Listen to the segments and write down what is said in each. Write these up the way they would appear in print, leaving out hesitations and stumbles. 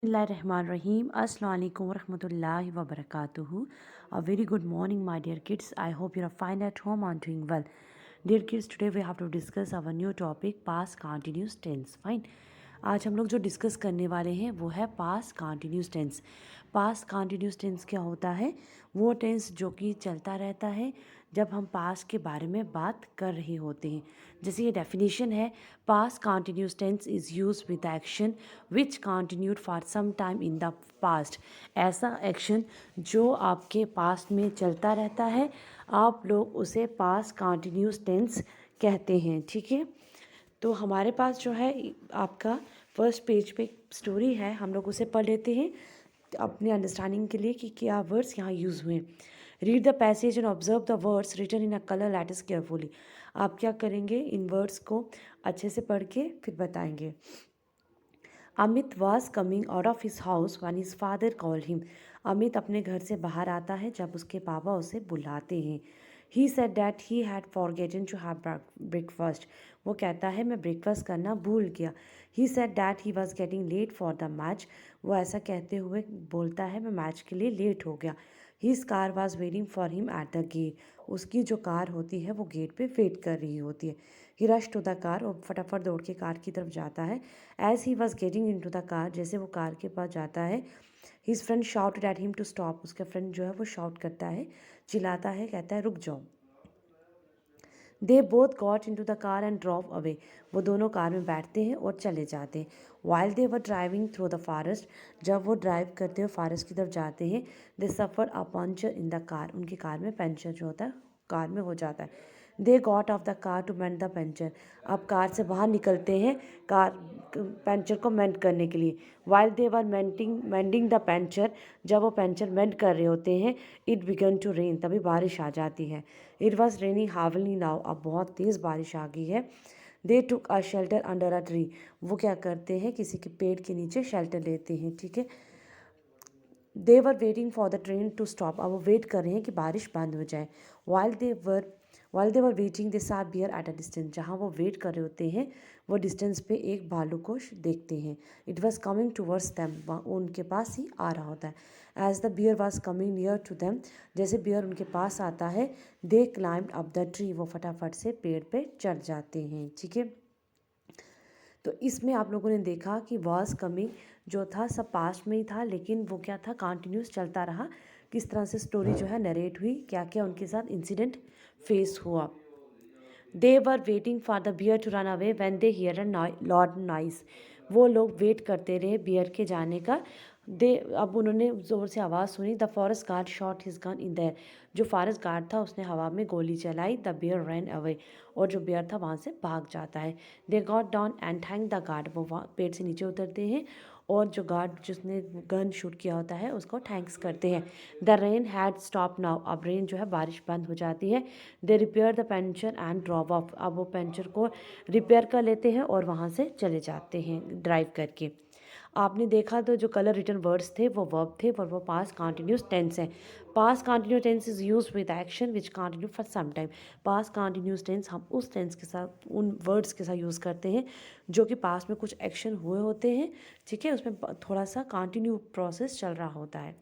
Bismillahirrahmanirrahim. Assalamu alaikum warahmatullahi wabarakatuhu. A very good morning, my dear kids. I hope you are fine at home and doing well. Dear kids, today we have to discuss our new topic, past continuous tense. Fine. आज हम लोग जो discuss करने वाले हैं वो है past continuous tense. Past continuous tense क्या होता है? वो टेंस जो कि चलता रहता है जब हम पास्ट के बारे में बात कर रहे होते हैं। जैसे ये डेफिनेशन है, past continuous tense is use with action which continued for some time in the past. ऐसा एक्शन जो आपके पास्ट में चलता रहता है, आप लोग उसे पास्ट कंटिन्यूस टेंस कहते हैं। ठीक है, तो हमारे पास जो है आपका फर्स्ट पेज पे स्टोरी है, हम लोग उसे पढ़ लेते हैं अपने अंडरस्टैंडिंग के लिए कि क्या वर्ड्स यहाँ यूज़ हुए। Read the passage and observe the words written in a colour letters carefully. आप क्या करेंगे, इन वर्ड्स को अच्छे से पढ़ के फिर बताएंगे। Amit was coming out of his house one his father called him. Amit अपने घर से बाहर आता है जब उसके पापा उसे बुलाते हैं। He said that he had forgotten to have breakfast. वो कहता है मैं ब्रेकफास्ट करना भूल गया। He said that he was getting late for the match. वो ऐसा कहते हुए बोलता है मैं मैच के लिए लेट हो गया। His car was waiting for him at the gate. उसकी जो कार होती है वो गेट पे वेट कर रही होती है। He rush to the car, और फटाफट दौड़ के कार की तरफ जाता है। As he was getting in to the car, जैसे वो कार के पास जाता है, his friend shouted at him to stop. उसका फ्रेंड जो है वो शाउट करता है, चिल्लाता है, कहता है रुक जाओ। They both got in to the car and drove away. वो दोनों कार में बैठते हैं और चले जाते हैं। While they were driving through the forest, जब वो ड्राइव करते हुए फॉरेस्ट की तरफ जाते हैं, they suffer a puncture in the car. उनकी कार में पंचर जो होता है कार में हो जाता है। They got off the car to mend the puncture. अब कार से बाहर निकलते हैं कार पंचर को मेंड करने के लिए। While they were mending the puncture, जब वो पंचर मेंड कर रहे होते हैं, इट बिगन टू रेन, तभी बारिश आ जाती है। It was raining heavily now, अब बहुत तेज़ बारिश आ गई है। They took a shelter under a tree. वो क्या करते हैं, किसी के पेड़ के नीचे शेल्टर लेते हैं। ठीक है, they were waiting for the train to stop. अब वो वेट कर रहे हैं कि बारिश बंद हो जाए। वाइल दे वर वेटिंग दे सा बियर एट अ डिस्टेंस। जहाँ वो वेट कर रहे होते हैं, वो डिस्टेंस पे एक भालू को देखते हैं। It was coming towards them, उनके पास ही आ रहा होता है। As the bear was coming near to them, जैसे बियर उनके पास आता है, they climbed up the tree. वो फटाफट से पेड़ पे चढ़ जाते हैं। ठीक है, तो इसमें आप लोगों ने देखा कि वॉज कमिंग जो था सब पास्ट में ही था, लेकिन वो क्या था, कंटिन्यूस चलता रहा। किस तरह से स्टोरी जो है नरेट हुई, क्या क्या उनके साथ इंसिडेंट फेस हुआ। They were waiting for the bear to run away when they hear a loud noise. वो लोग वेट करते रहे बियर के जाने का। दे अब उन्होंने ज़ोर से आवाज़ सुनी। The forest guard shot his gun in the air. जो फॉरेस्ट गार्ड था उसने हवा में गोली चलाई। द बियर रैन अवे, और जो बियर था वहाँ से भाग जाता है। They got down and thank the guard. वो पेड़ से नीचे उतरते हैं और जो गार्ड जिसने गन शूट किया होता है उसको थैंक्स करते हैं। The rain had stop now. अब रेन जो है बारिश बंद हो जाती है। They repair the puncture and drop off. अब वो पंचर को रिपेयर कर लेते हैं और वहाँ से चले जाते हैं ड्राइव करके। आपने देखा तो जो कलर रिटर्न वर्ड्स थे वो वर्ब थे, और वो पास्ट कंटिन्यूस टेंस है। Past continuous tense is use with action which continue for some time. Past continuous tense हम उस टेंस के साथ, उन वर्ड्स के साथ यूज़ करते हैं जो कि पास्ट में कुछ एक्शन हुए होते हैं। ठीक है, उसमें थोड़ा सा कंटिन्यू प्रोसेस चल रहा होता है।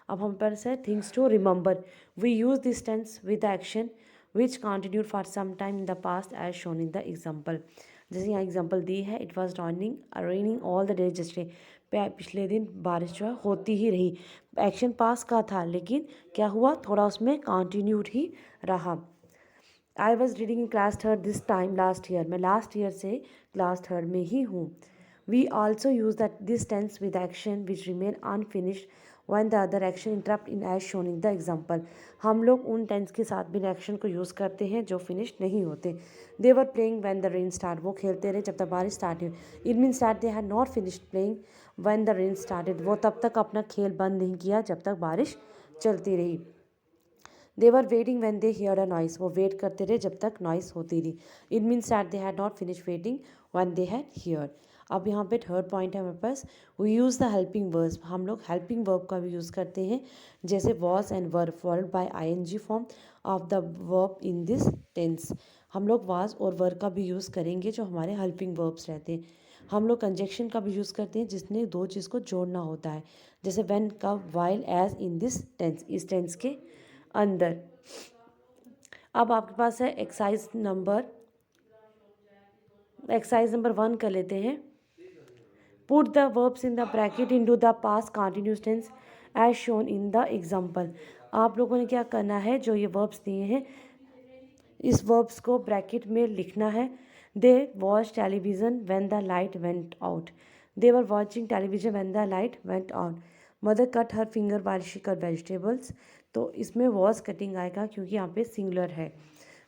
अब हम पर से things to remember. We use this tense with action which continued for some time in the past as shown in the example. जैसे यहाँ एग्जाम्पल दी है, it was raining all the days just. पिछले दिन बारिश जो है होती ही रही। एक्शन पास का था, लेकिन क्या हुआ, थोड़ा उसमें कंटिन्यूड ही रहा। I was reading in class third this time last year. मैं लास्ट ईयर से क्लास थर्ड में ही हूँ। We also use that this tense with action which remain unfinished one the other action interrupt in as shown in the example. हम लोग उन tense के साथ भी एक्शन को यूज़ करते हैं जो फिनिश नहीं होते। They were playing when the rain start. वो खेलते रहे जब तक बारिश स्टार्ट हुई। It means that they had not finished playing when the rain started. वो तब तक अपना खेल बंद नहीं किया जब तक बारिश चलती रही। They were waiting when they hear a noise. वो वेट करते रहे जब तक नॉइस होती रही। It means that they had not finish waiting when they had hear. अब यहाँ पे थर्ड पॉइंट है हमारे पास, we use the helping verbs. हम लोग हेल्पिंग वर्ब का भी यूज़ करते हैं, जैसे was and were followed by ING form of the verb in this tense. हम लोग वाज और वर का भी यूज़ करेंगे जो हमारे हेल्पिंग वर्ब्स रहते हैं। हम लोग कंजक्शन का भी यूज़ करते हैं जिसने दो चीज़ को जोड़ना होता है, जैसे व्हेन, कब, while, as, in this tense, इस टेंस के अंदर। अब आपके पास है एक्सरसाइज नंबर 1 कर लेते हैं। Put the verbs in the bracket into the past continuous tense as shown in the example. आप लोगों ने क्या करना है, जो ये वर्ब्स दिए हैं इस वर्ब्स को ब्रैकेट में लिखना है। They watch television when the light went out. They were watching television when the light went out. Mother cut her finger while she cut vegetables. तो इसमें वॉज कटिंग आएगा क्योंकि यहाँ पे सिंगुलर है।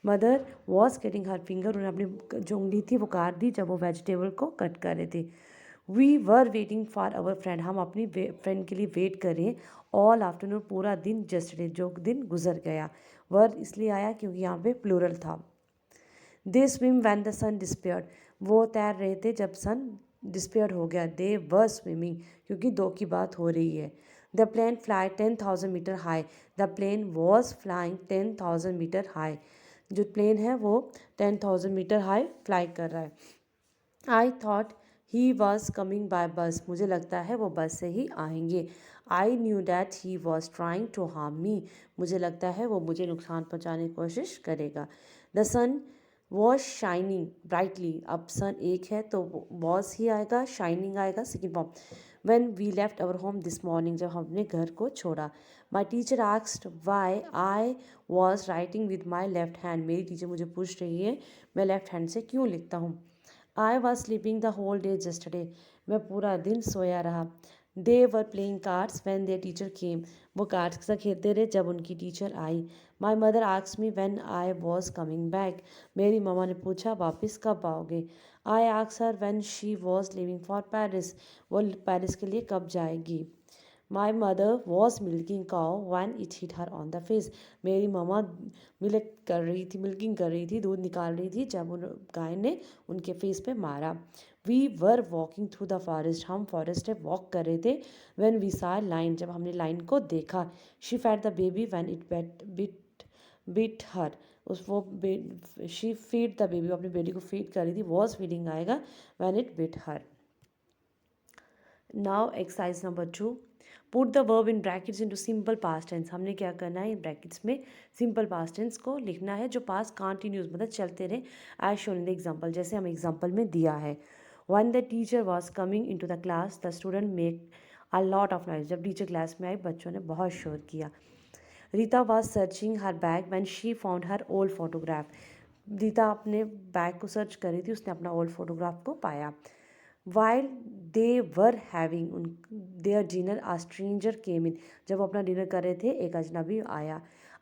Mother was cutting her finger, उन्होंने अपनी जो उंगली थी वो काट दी जब वो वेजिटेबल को कट कर रहे थे। We were waiting for our friend, हम अपनी फ्रेंड के लिए वेट कर रहे हैं। ऑल आफ्टरनून, पूरा दिन, जस्टरडे, जो दिन गुजर गया। वर इसलिए आया क्योंकि यहाँ पे प्लूरल था। They swim when the sun disappeared, वो तैर रहे थे जब सन डिस्पेयर हो गया। दे वर स्विमिंग, क्योंकि दो की बात हो रही है। The plane fly 10,000 metre high, the plane was flying 10,000 metre high. जो प्लेन है वो 10,000 मीटर हाई फ्लाई कर रहा है। I thought he was coming by bus, मुझे लगता है वो बस से ही आएंगे। I knew that he was trying to harm me, मुझे लगता है वो मुझे नुकसान पहुंचाने की कोशिश करेगा। The sun was shining brightly, अब सन एक है तो वॉज ही आएगा, शाइनिंग आएगा second form. When we left our home this morning, जब हमने घर को छोड़ा। My teacher asked why I was writing with my left hand, मेरी टीचर मुझे पूछ रही है मैं लेफ्ट हैंड से क्यों लिखता हूँ। I was sleeping the whole day yesterday, मैं पूरा दिन सोया रहा। They were playing cards when their teacher came, वो कार्ड्स के साथ खेलते रहे जब उनकी टीचर आई। My mother asked me when I was coming back, मेरी मामा ने पूछा वापस कब आओगे। I asked her when she was leaving for Paris, वो पेरिस के लिए कब जाएगी। My mother was milking cow when it hit her on the face, मेरी ममा मिल्किंग कर रही थी, दूध निकाल रही थी जब उन गाय ने उनके फेस पे मारा। We were walking through the forest, हम फॉरेस्ट में वॉक कर रहे थे। व्हेन वी सा लाइन, जब हमने लाइन को देखा। She fed the baby when it bit her, she feed the baby, अपनी बेटी को फीड कर रही थी, वॉज फीडिंग आएगा when it bit her. Now exercise number 2, put the verb in brackets into simple past tense. हमने क्या करना है, इन ब्रैकेट्स में सिंपल पास्ट टेंस को लिखना है जो पास्ट कंटिन्यूस मतलब चलते रहे, as shown in the example, जैसे हम एग्जाम्पल में दिया है। When the teacher was coming into the class the student make a lot of noise, जब टीचर क्लास में आई बच्चों ने बहुत शोर किया। Rita was searching her bag when she found her old photograph, Rita अपने बैग को सर्च कर रही थी, उसने अपना ओल्ड फोटोग्राफ को पाया। While they were having their dinner a stranger came in, जब वो अपना डिनर कर रहे थे एक अजनबी आया।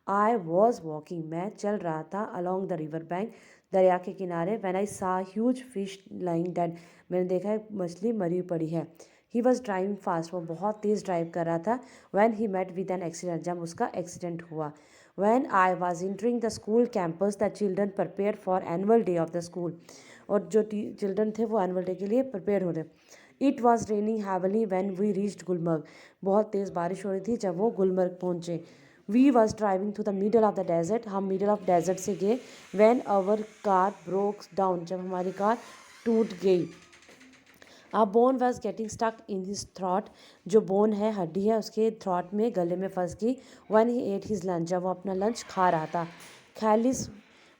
आई वॉज वॉकिंग, मैं चल रहा था, अलॉन्ग द रिवर बैंक, दरिया के किनारे। व्हेन आई सा ह्यूज फिश लाइंग डेड, मैंने देखा एक मछली मरी पड़ी है। ही वॉज ड्राइविंग फास्ट, वो बहुत तेज़ ड्राइव कर रहा था। When he met with an accident, जब उसका एक्सीडेंट हुआ। When I was entering the school campus the children prepare for annual day of the school, और जो चिल्ड्रन थे वो एनुअल डे के लिए प्रिपेयर हो रहे। It was raining heavily when we reached Gulmarg, बहुत तेज़ बारिश हो रही थी जब वो गुलमर्ग पहुँचे। We was driving through the middle of the desert, हम मिडल ऑफ डेजर्ट से गए। When our car broke down, जब हमारी कार टूट गई। A bone was getting stuck in his throat, जो बोन है हड्डी है उसके थ्रॉट में गले में फंस गई। When he ate his lunch, जब वो अपना लंच खा रहा था। Kallis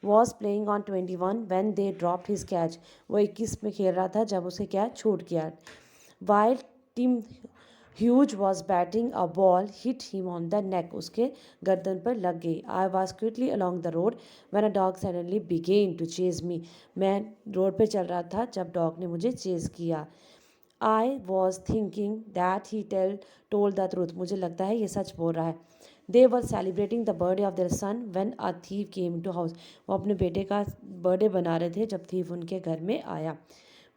was playing on 21 when they dropped his catch, वो 21 में खेल रहा था जब उसे कैच छूट गया। While Tim Hughes was batting a ball hit him on the neck, उसके गर्दन पर लग गई। I was quickly along the road when a dog suddenly began to chase me, मैं रोड पे चल रहा था जब डॉग ने मुझे चेज किया। I was thinking that he told the truth, मुझे लगता है ये सच बोल रहा है। They were celebrating the birthday of their son when a thief came to house, वो अपने बेटे का बर्थडे बना रहे थे जब थीव उनके घर में आया।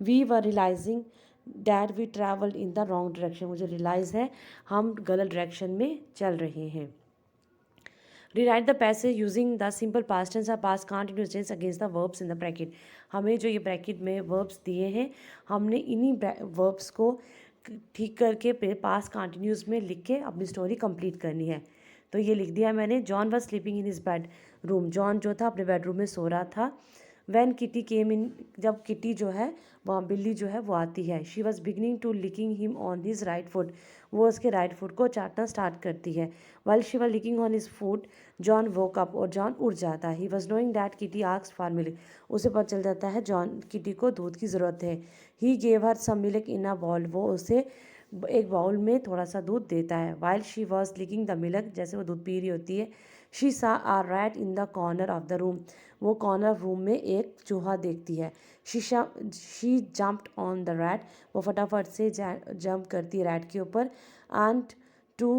We were realising that we travelled in the wrong direction, मुझे रियलाइज़ है हम गलत डायरेक्शन में चल रहे हैं। Rewrite the passage using the simple past tense or past continuous tense against the verbs in the bracket. हमें जो ये ब्रैकेट में verbs दिए हैं, हमने इन्हीं verbs को ठीक करके पास कंटिन्यूस में लिख के अपनी स्टोरी कंप्लीट करनी है। तो ये लिख दिया मैंने। John was sleeping in his bed room, John जो था अपने बेडरूम में सो रहा था। व्हेन किटी केम इन, जब किटी जो है वहाँ बिल्ली जो है वो आती है, she was beginning to licking him on his right foot, वो उसके राइट फुट को चाटना स्टार्ट करती है। While she was licking on his foot John woke up, और जॉन उठ जाता है। He was knowing that Kitty asked for milk, उसे पता चल जाता है जॉन किटी को दूध की ज़रूरत है। He gave her some milk in a bowl, वो उसे एक बाउल में थोड़ा सा दूध देता है। While she was licking the milk, जैसे वो दूध पी रही होती है, she saw a rat in the corner of the room, वो कॉर्नर रूम में एक चूहा देखती है। She jumped on the rat, वो फटाफट से जंप करती है रैट के ऊपर, and to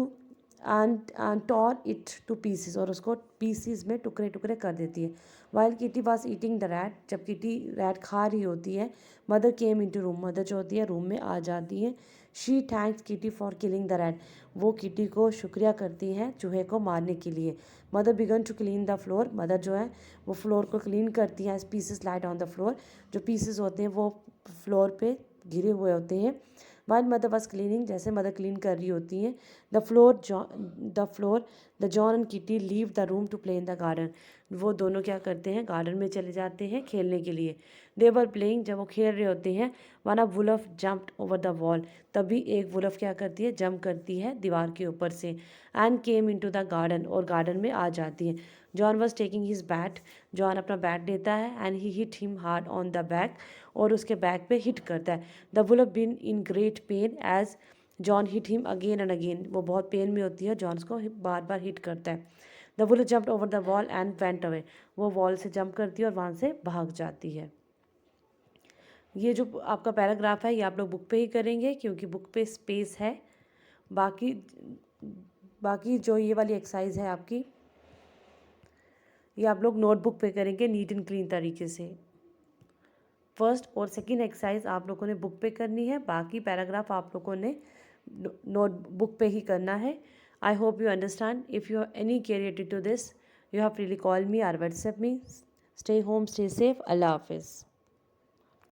and tore it to pieces, और उसको पीसीज में टुकड़े टुकड़े कर देती है। While Kitty was eating the rat, जब किटी रैट खा रही होती है, mother came into room, mother जो होती है रूम में आ जाती है। She thanks Kitty for killing the rat, वो किटी को शुक्रिया करती हैं चूहे को मारने के लिए। Mother began to clean the floor, mother जो है वो फ्लोर को क्लीन करती हैं। Pieces light on the floor, जो पीसेस होते हैं वो फ्लोर पे गिरे हुए होते हैं। वाइल मदर वॉज क्लीनिंग, जैसे मदर क्लीन कर रही होती हैं, the John and Kitty leave the room to play in the garden, वो दोनों क्या करते हैं गार्डन में चले जाते हैं खेलने के लिए। दे वर प्लेइंग, जब वो खेल रहे होते हैं, one a wolf jumped over the wall, तभी एक वुल्फ क्या करती है जंप करती है दीवार के ऊपर से, and came into the garden, और गार्डन में आ जाती है। John was taking his bat, John अपना बैट लेता है, and he hit him hard on the back, और उसके बैक पे हिट करता है। The wolf been in great pain as John hit him again and again, वो बहुत पेन में होती है, जॉन को बार बार हिट करता है। The wolf jumped over the wall and went away, वो वॉल से जंप करती है और वहाँ से भाग जाती है। ये जो आपका पैराग्राफ है ये आप लोग बुक पे ही करेंगे, क्योंकि बुक पे स्पेस है। बाकी बाकी जो ये वाली एक्सरसाइज है आपकी, ये आप लोग नोटबुक पे करेंगे नीट एंड क्लीन तरीके से। फर्स्ट और सेकंड एक्सरसाइज आप लोगों ने बुक पे करनी है, बाकी पैराग्राफ आप लोगों ने नोटबुक पे ही करना है। I hope you understand. If you have any query to this, you have freely call me और WhatsApp me. Stay home, stay safe. अल्लाह हाफिज़।